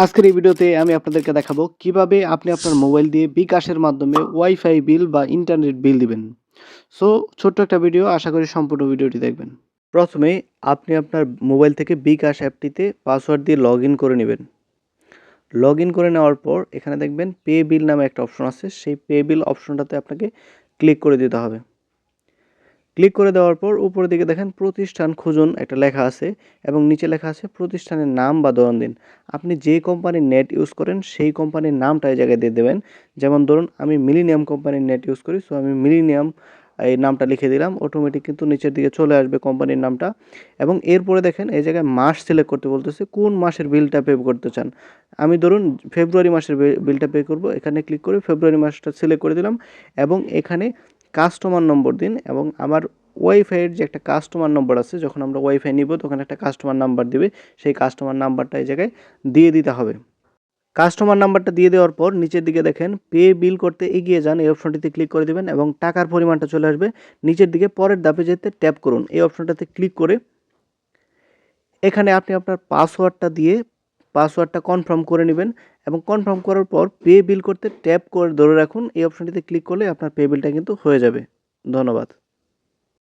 আজকের এই ভিডিওতে আমি আপনাদেরকে দেখাবো কিভাবে আপনি আপনার মোবাইল দিয়ে বিকাশের মাধ্যমে ওয়াইফাই বিল বা ইন্টারনেট বিল দিবেন। সো ছোট্ট একটা ভিডিও, আশা করি সম্পূর্ণ ভিডিওটি দেখবেন। প্রথমে আপনি আপনার মোবাইল থেকে বিকাশ অ্যাপটিতে পাসওয়ার্ড দিয়ে লগ ইন করে নেবেন। লগ ইন করে নেওয়ার পর এখানে দেখবেন পে বিল নামে একটা অপশন আছে, সেই পে বিল অপশনটাতে আপনাকে ক্লিক করে দিতে হবে। ক্লিক করে দেওয়ার পর উপরের দিকে দেখেন প্রতিষ্ঠান খুঁজুন একটা লেখা আছে এবং নিচে লেখা আছে প্রতিষ্ঠানের নাম বা ধরন দিন। আপনি যে কোম্পানির নেট ইউজ করেন সেই কোম্পানির নামটা এই জায়গায় দিয়ে দেবেন। যেমন ধরুন আমি মিলিনিয়াম কোম্পানির নেট ইউজ করি, সো আমি মিলিনিয়াম এই নামটা লিখে দিলাম। অটোমেটিক কিন্তু নিচের দিকে চলে আসবে কোম্পানির নামটা এবং এরপরে দেখেন এই জায়গায় মাস সিলেক্ট করতে বলতেছে, কোন মাসের বিলটা পে করতে চান। আমি ধরুন ফেব্রুয়ারি মাসের বিলটা পে করব, এখানে ক্লিক করে ফেব্রুয়ারি মাসটা সিলেক্ট করে দিলাম এবং এখানে কাস্টমার নম্বর দিন এবং আমার ওয়াইফাইয়ের যে একটা কাস্টমার নম্বর আছে, যখন আমরা ওয়াইফাই নিব তখন একটা কাস্টমার নাম্বার দিবে, সেই কাস্টমার নাম্বারটা এই জায়গায় দিয়ে দিতে হবে। কাস্টমার নাম্বারটা দিয়ে দেওয়ার পর নিচের দিকে দেখেন পে বিল করতে এগিয়ে যান, এই অপশনটিতে ক্লিক করে দেবেন এবং টাকার পরিমাণটা চলে আসবে। নিচের দিকে পরের ধাপে যেতে ট্যাপ করুন, এই অপশনটাতে ক্লিক করে এখানে আপনি আপনার পাসওয়ার্ডটা দিয়ে পাসওয়ার্ডটা কনফার্ম করে নেবেন এবং কনফার্ম করার পর পে বিল করতে ট্যাপ করে ধরে রাখুন। এই অপশনটিতে ক্লিক করলে আপনার পে বিলটা কিন্তু হয়ে যাবে। ধন্যবাদ।